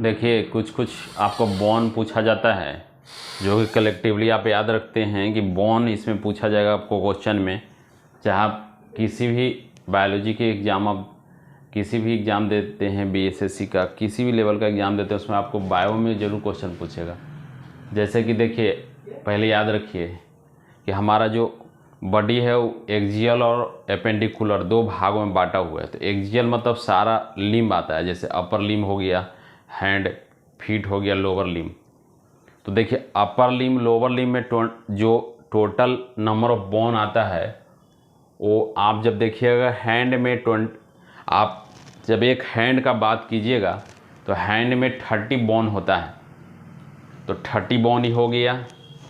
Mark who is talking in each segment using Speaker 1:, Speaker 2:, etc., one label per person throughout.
Speaker 1: देखिए कुछ कुछ आपको बोन पूछा जाता है जो कि कलेक्टिवली आप याद रखते हैं कि बोन इसमें पूछा जाएगा आपको क्वेश्चन में। चाहे आप किसी भी बायोलॉजी के एग्ज़ाम, आप किसी भी एग्ज़ाम देते हैं, बीएसएससी का किसी भी लेवल का एग्ज़ाम देते हैं, उसमें आपको बायो में ज़रूर क्वेश्चन पूछेगा। जैसे कि देखिए, पहले याद रखिए कि हमारा जो बॉडी है वो एक्सियल और एपेंडिकुलर दो भागों में बांटा हुआ है। तो एक्सियल मतलब सारा लिम्ब आता है, जैसे अपर लिम्ब हो गया, हैंड फीट हो गया, लोअर लिम्ब। तो देखिए अपर लिम्ब लोअर लिम्ब में जो टोटल नंबर ऑफ बोन आता है वो आप जब देखिएगा हैंड में आप जब एक हैंड का बात कीजिएगा तो हैंड में 30 बोन होता है। तो 30 बोन ही हो गया,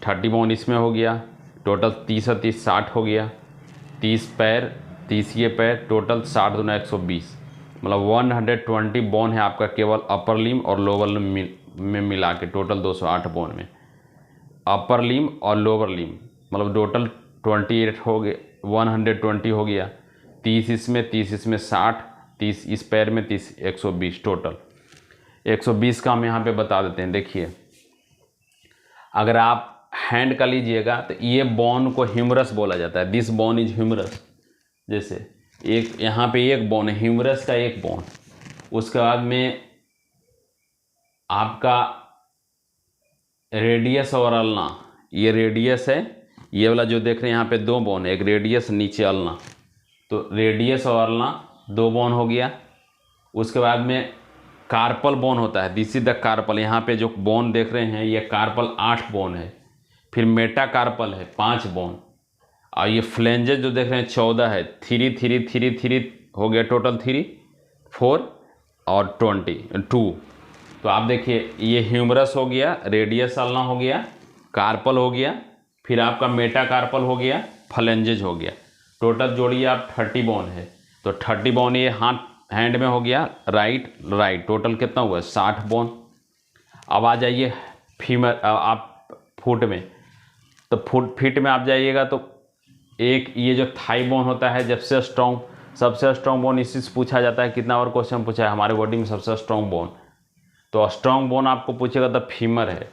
Speaker 1: 30 बोन इसमें हो गया, टोटल 30 और 30 60 हो गया। 30 पैर, 30 ये पैर, टोटल 60 दूना 120, मतलब 120 बोन है आपका केवल अपर लिम्ब और लोअर लिम्ब में मिला के। टोटल 208 बोन में अपर लिम्ब और लोअर लिम्ब मतलब टोटल 28 हो गए, 120 हो गया। 30 इसमें, 30 इसमें 60, 30 इस पैर में, 30 120, टोटल 120 का हम यहाँ पे बता देते हैं। देखिए अगर आप हैंड का लीजिएगा तो ये बोन को ह्यूमरस बोला जाता है। This bone is humerus. जैसे एक यहाँ पे एक बोन है, ह्यूमरस का एक बोन। उसके बाद में आपका रेडियस और अल्ना, ये रेडियस है, ये वाला जो देख रहे हैं यहाँ पे दो बोन है, एक रेडियस नीचे अल्ना। तो रेडियस और अल्ना दो बोन हो गया। उसके बाद में कार्पल बोन होता है, दिस इज द कार्पल। यहाँ पे जो बोन देख रहे हैं ये कार्पल 8 बोन है। फिर मेटा कार्पल है 5 बोन। और ये फ्लेंजेस जो देख रहे हैं 14 है। 3 3 3 3 हो गया, टोटल 3 4 और 22। तो आप देखिए ये ह्यूमरस हो गया, रेडियस अल्ना हो गया, कार्पल हो गया, फिर आपका मेटा कार्पल हो गया, फ्लेंजेज हो गया। टोटल जोड़िए आप 30 बोन है। तो 30 बोन ये हैंड में हो गया, राइट टोटल कितना हुआ 60 बोन। अब आ जाइए फीमर आप फुट में। तो फीट में आप जाइएगा तो एक ये जो थाई बोन होता है सबसे स्ट्रॉन्ग बोन, इसी से पूछा जाता है। कितना और क्वेश्चन पूछा है हमारे बॉडी में सबसे स्ट्रॉन्ग बोन। तो स्ट्रॉन्ग बोन आपको पूछेगा तो फीमर है।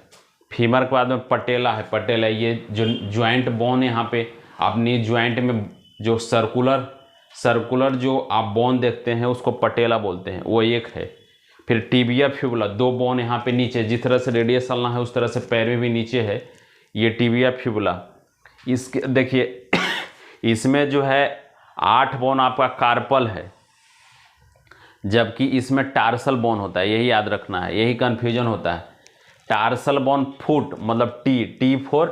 Speaker 1: फीमर के बाद में पटेला है। पटेला ये जो ज्वाइंट बोन है, यहाँ पे अपनी ज्वाइंट में जो सर्कुलर जो आप बोन देखते हैं उसको पटेला बोलते हैं, वो एक है। फिर टिबिया फ्यूबुला, दो बोन यहाँ पे नीचे, जिस तरह से रेडियस चलना है उस तरह से पैर में भी नीचे है, ये टिबिया फ्यूबुला। इसके देखिए इसमें जो है 8 बोन आपका कार्पल है, जबकि इसमें टार्सल बोन होता है। यही याद रखना है, यही कन्फ्यूजन होता है। टार्सल बोन फुट मतलब टी फॉर,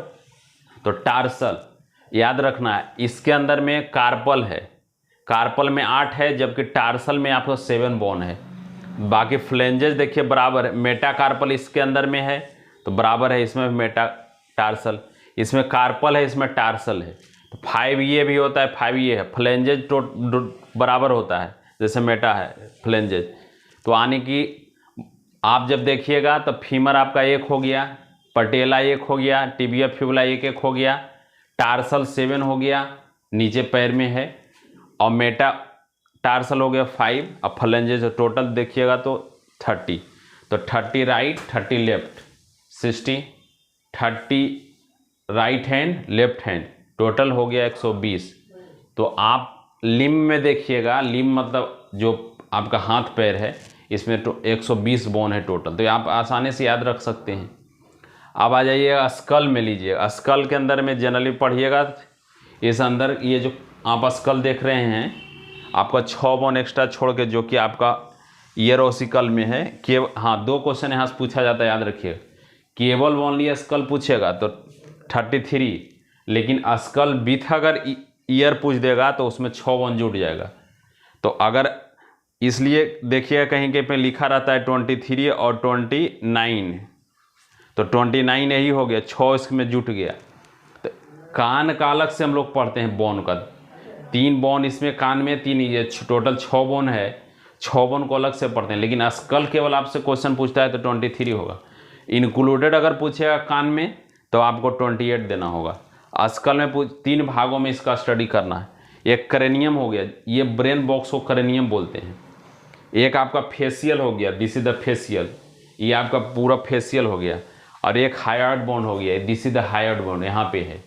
Speaker 1: तो टार्सल याद रखना है। इसके अंदर में कार्पल है, कार्पल में 8 है, जबकि टार्सल में आपको 7 बोन है। बाकी फ्लेंजेस देखिए बराबर है। मेटा कार्पल इसके अंदर में है तो बराबर है, इसमें मेटा टार्सल, इसमें कार्पल है, इसमें टार्सल है। तो 5 ये भी होता है, 5 ये है। फ्लेंजेज बराबर होता है, जैसे मेटा है फ्लेंजेज। तो आने की आप जब देखिएगा तो फीमर आपका 1 हो गया, पटेला 1 हो गया, टिबिया फ्यूबुला 1 हो गया, टार्सल 7 हो गया, नीचे पैर में है, और मेटा टार्सल हो गया 5, और फ्लेंजेज टोटल देखिएगा तो 30। तो 30 right 30 left 60, 30 right hand left hand, total हो गया 120। तो आप लिम्ब में देखिएगा, लिम्ब मतलब जो आपका हाथ पैर है, इसमें 120 बोन है टोटल। तो आप आसानी से याद रख सकते हैं। अब आ जाइएगा स्कल में लीजिए। स्कल के अंदर में जनरली पढ़िएगा, इस अंदर ये जो आप स्कल देख रहे हैं, आपका 6 बोन एक्स्ट्रा छोड़ के, जो कि आपका ईयर ओसिकल में है। हाँ 2 क्वेश्चन यहाँ से पूछा जाता है, याद रखिएगा। केवल ओनली स्कल पूछेगा तो 33, लेकिन स्कल विथ अगर ईयर पूछ देगा तो उसमें 6 बोन जुट जाएगा। तो अगर इसलिए देखिएगा कहीं के पे लिखा रहता है 23 और 29, तो 29 यही हो गया, 6 इसमें जुट गया। तो कान का अलग से हम लोग पढ़ते हैं बोन का, 3 बोन इसमें कान में, 3 ये टोटल 6 बोन है, 6 बोन को अलग से पढ़ते हैं। लेकिन स्कल केवल आपसे क्वेश्चन पूछता है तो 23 होगा। इंक्लूडेड अगर पूछेगा कान में तो आपको 28 देना होगा। स्कल में 3 भागों में इसका स्टडी करना है। एक क्रेनियम हो गया, ये ब्रेन बॉक्स को क्रेनियम बोलते हैं। एक आपका फेशियल हो गया, दिस इज द फेशियल, ये आपका पूरा फेशियल हो गया, और एक हाइड बोन हो गया, this is the hide bone यहाँ पे है।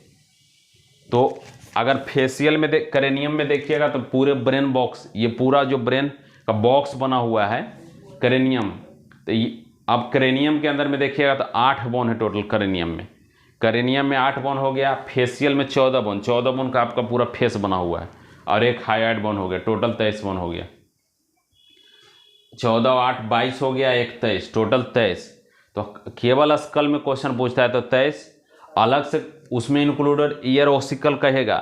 Speaker 1: तो अगर फेशियल में करेनियम में देखिएगा तो पूरे ब्रेन बॉक्स, ये पूरा जो ब्रेन का बॉक्स बना हुआ है करेनियम, तो अब करेनियम के अंदर में देखिएगा तो 8 बोन है टोटल करेनियम में 8 बोन हो गया, फेशियल में 14 बोन, 14 बोन का आपका पूरा फेस बना हुआ है, और एक हाइड बोन हो गया, टोटल 23 बोन हो गया। 14 8 22 हो गया, एक 23, टोटल 23। तो केवल स्कल में क्वेश्चन पूछता है तो 23, अलग से उसमें इंक्लूडेड ईयर ओसिकल कहेगा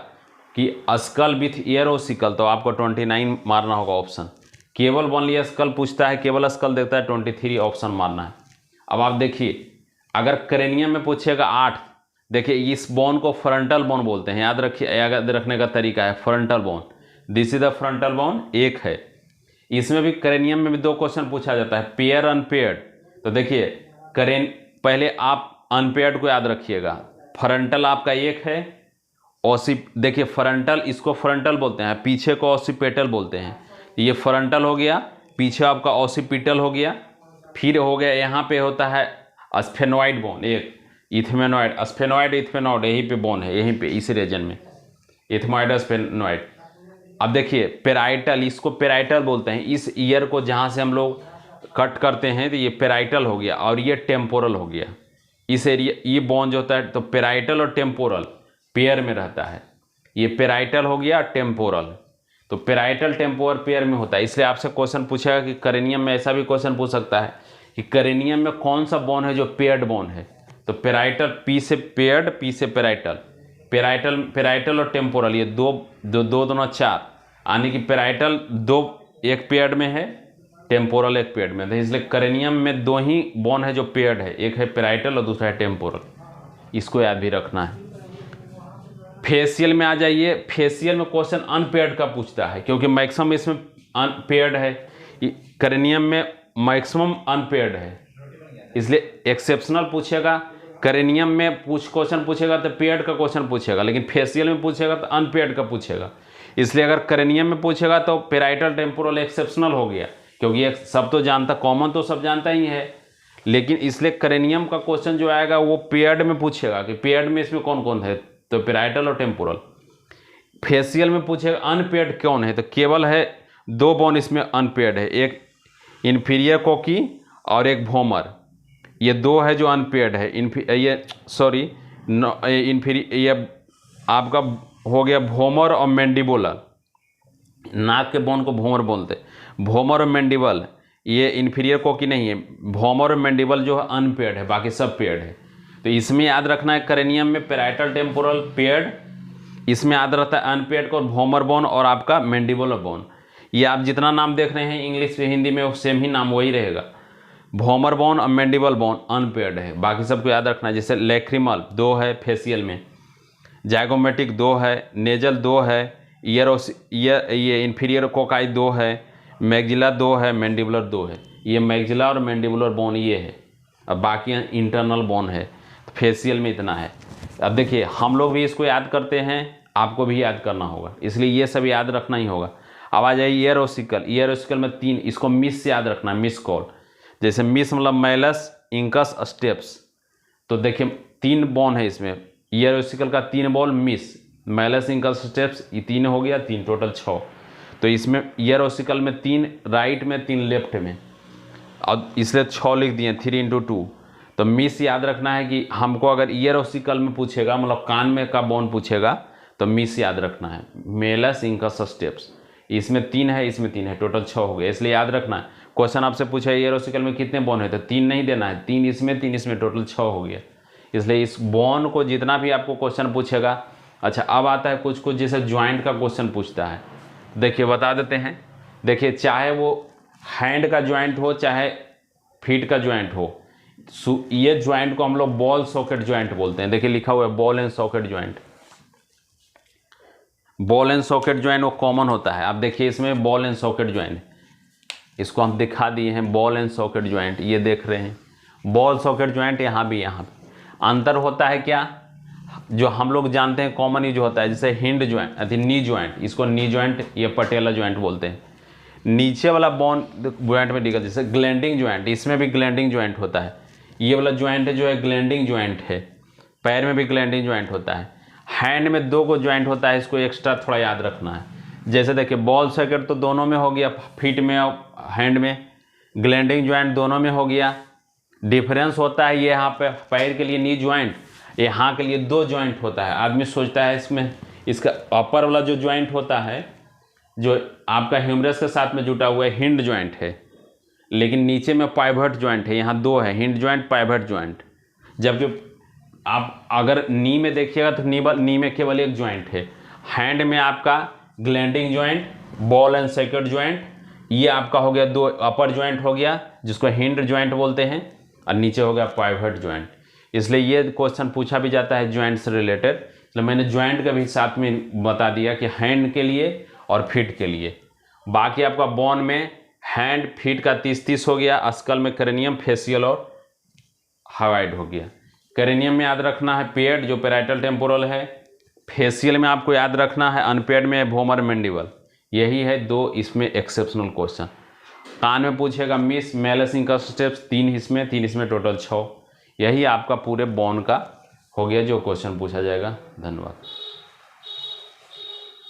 Speaker 1: कि स्कल विथ ईयर ओसिकल, तो आपको 29 मारना होगा ऑप्शन। केवल ओनली स्कल पूछता है, केवल स्कल देखता है 23 ऑप्शन मारना है। अब आप देखिए अगर करेनियम में पूछेगा 8, देखिए इस बोन को फ्रंटल बोन बोलते हैं, याद रखिए, याद रखने का तरीका है frontal bone, this is the frontal bone, एक है। इसमें भी करेनियम में भी 2 क्वेश्चन पूछा जाता है, पेयर अनपेयर्ड। तो देखिए पहले आप अनपेयर्ड को याद रखिएगा, फ्रंटल आपका एक है, देखिए फ्रंटल, इसको फ्रंटल बोलते हैं, पीछे को ऑसिपिटल बोलते हैं। ये फ्रंटल हो गया, पीछे आपका ऑसिपिटल हो गया, फिर हो गया यहाँ पे होता है स्फेनॉइड बोन, एक इथमेनॉइड, स्फेनॉइड इथमेनॉइड, यहीं पे बोन है, यहीं पे इस रीजन में इथमॉइड स्फेनॉइड। अब देखिए पेराइटल, इसको पेराइटल बोलते हैं, इस ईयर को जहाँ से हम लोग कट करते हैं तो ये पेराइटल हो गया, और ये टेम्पोरल हो गया। इस एरिया ये बोन जो होता है तो पेराइटल और टेम्पोरल पेयर में रहता है, ये पेराइटल हो गया टेम्पोरल, तो पेराइटल टेम्पोरल पेयर में होता है। इसलिए आपसे क्वेश्चन पूछेगा कि करेनियम में ऐसा भी क्वेश्चन पूछ सकता है कि करेनियम में कौन सा बोन है जो पेयर्ड बोन है, तो पेराइटल, पी से पेयर्ड, पी से पेराइटल, पेराइटल और टेम्पोरल, ये दोनों 4, यानी कि पेराइटल 2 एक पेयर्ड में है, टेम्पोरल एक पेयर्ड में है। इसलिए करेनियम में 2 ही बोन है जो पेयर्ड है, एक है पेराइटल और दूसरा है टेम्पोरल, इसको याद भी रखना है। फेशियल में आ जाइए, फेशियल में क्वेश्चन अनपेयर्ड का पूछता है, क्योंकि मैक्सिमम इसमें अनपेयर्ड है, करेनियम में मैक्सिमम अनपेयर्ड है, इसलिए एक्सेप्शनल पूछेगा। करेनियम में क्वेश्चन पूछेगा तो पेयर्ड का क्वेश्चन पूछेगा, लेकिन फेशियल में पूछेगा तो अनपेयर्ड का पूछेगा। इसलिए अगर करेनियम में पूछेगा तो पेराइटल टेम्पोरल एक्सेप्शनल हो गया, क्योंकि ये सब तो जानता, कॉमन तो सब जानता ही है, लेकिन इसलिए करेनियम का क्वेश्चन जो आएगा वो पेयर्ड में पूछेगा कि पेयर्ड में इसमें कौन कौन है, तो पेराइटल और टेम्पोरल। फेशियल में पूछेगा अनपेयर्ड कौन है, तो केवल है 2 बोन इसमें अनपेयर्ड है, एक इन्फीरियर कोकी और एक भोमर, ये 2 है जो अनपेयर्ड है। ये आपका हो गया भोमर और मैंडिबुलर, नाक के बोन को भोमर बोलते हैं, भोमर और मैंडिबल, ये इन्फीरियर कोकी नहीं है, भोमर और मैंडिबल जो है अनपेयर्ड है, बाकी सब पेयर्ड है। तो इसमें याद रखना है करेनियम में पेराइटल टेम्पोरल पेयर्ड, इसमें याद रहता है अनपेयर्ड को भोमर बोन और आपका मैंडिबुलर बोन। ये आप जितना नाम देख रहे हैं इंग्लिश हिंदी में सेम ही नाम वही रहेगा, भोमर बोन और मैंडिबल बोन अनपेयर्ड है, बाकी सबको याद रखना है। जैसे लैक्रिमल 2 है फेशियल में, जाइगोमेटिक 2 है, नेजल 2 है, ये इन्फीरियर कोकाई 2 है, मैग्जिला 2 है, मैंडिबुलर 2 है। ये मैग्जिला और मैंडिबुलर बोन ये है, अब बाकी इंटरनल बोन है। तो फेशियल में इतना है। अब देखिए हम लोग भी इसको याद करते हैं, आपको भी याद करना होगा, इसलिए ये सब याद रखना ही होगा। अब आ जाइए ईयर ओसिकल, ईयर ओसिकल में 3, इसको मिस से याद रखना है, मिस कॉल, जैसे मिस मतलब मैलस इंकस स्टेप्स, तो देखिए 3 बोन है इसमें, ईयर ओसिकल का 3 bone, miss malleus incus steps, ये 3 हो गया, 3 टोटल 6। तो इसमें ईयर ओसिकल में 3 राइट में, 3 लेफ्ट में, और इसलिए 6 लिख दिए, 3 × 2। तो मिस याद रखना है कि हमको अगर ईयर ओसिकल में पूछेगा, मतलब कान में का बोन पूछेगा, तो मिस याद रखना है, मेलस इंकस स्टेप्स, इसमें 3 है, इसमें 3 है, टोटल 6 हो गए, इसलिए याद रखना है। क्वेश्चन आपसे पूछा ईयर ओसिकल में कितने बोन है, तो 3 नहीं देना है, 3 इसमें, 3 इसमें, टोटल 6 हो गया। इसलिए इस बोन को जितना भी आपको क्वेश्चन पूछेगा। अच्छा अब आता है कुछ कुछ, जैसे ज्वाइंट का क्वेश्चन पूछता है, देखिए बता देते हैं। देखिए चाहे वो हैंड का ज्वाइंट हो चाहे फीट का ज्वाइंट हो, ये ज्वाइंट को हम लोग बॉल सॉकेट ज्वाइंट बोलते हैं। देखिए लिखा हुआ है ball and socket joint, ball and socket joint वो कॉमन होता है। अब देखिए इसमें बॉल एंड सॉकेट ज्वाइंट, इसको हम दिखा दिए हैं, बॉल एंड सॉकेट ज्वाइंट, ये देख रहे हैं बॉल सॉकेट ज्वाइंट, यहाँ भी यहाँ अंतर होता है क्या, जो हम लोग जानते हैं कॉमन यूज होता है, जैसे हिंड ज्वाइंट, नी ज्वाइंट, इसको नी ज्वाइंट, ये पटेला ज्वाइंट बोलते हैं। नीचे वाला बोन ज्वाइंट में डिगा, जैसे ग्लैंडिंग ज्वाइंट, इसमें भी ग्लैंडिंग ज्वाइंट होता है। ये वाला ज्वाइंट है जो है ग्लैंडिंग ज्वाइंट है। पैर में भी ग्लैंडिंग ज्वाइंट होता है। हैंड में 2 को ज्वाइंट होता है, इसको एक्स्ट्रा थोड़ा याद रखना है। जैसे देखिए बॉल सॉकेट तो दोनों में हो गया, फीट में और हैंड में। ग्लैंडिंग ज्वाइंट दोनों में हो गया। डिफरेंस होता है ये यहाँ पे पैर के लिए नी ज्वाइंट, यहाँ के लिए 2 ज्वाइंट होता है। आदमी सोचता है इसमें इसका अपर वाला जो ज्वाइंट होता है जो आपका ह्यूमरस के साथ में जुटा हुआ है हिंड ज्वाइंट है, लेकिन नीचे में पाइवट ज्वाइंट है, यहाँ 2 है, हिंड ज्वाइंट पाइवट ज्वाइंट। जबकि आप अगर नी में देखिएगा तो नी में केवल 1 ज्वाइंट है। हैंड में आपका gliding joint, ball and socket joint, ये आपका हो गया 2 अपर ज्वाइंट हो गया जिसको हिंड ज्वाइंट बोलते हैं, और नीचे हो गया पाइवट ज्वाइंट। इसलिए ये क्वेश्चन पूछा भी जाता है ज्वाइंट से रिलेटेड, इसलिए मैंने ज्वाइंट का भी साथ में बता दिया कि हैंड के लिए और फीट के लिए। बाकी आपका बोन में हैंड फीट का 30-30 हो गया, स्कल में क्रेनियम, फेशियल और हाइड हो गया। क्रेनियम में याद रखना है पेड जो पैराइटल टेम्पोरल है, फेशियल में आपको याद रखना है अनपेड में भोमर मैंडिबल। यही है 2 इसमें एक्सेप्शनल क्वेश्चन। कान में पूछेगा मिस मेलस इंकस स्टेप्स 3 इसमें, 3 इसमें टोटल 6। यही आपका पूरे बोन का हो गया जो क्वेश्चन पूछा जाएगा। धन्यवाद।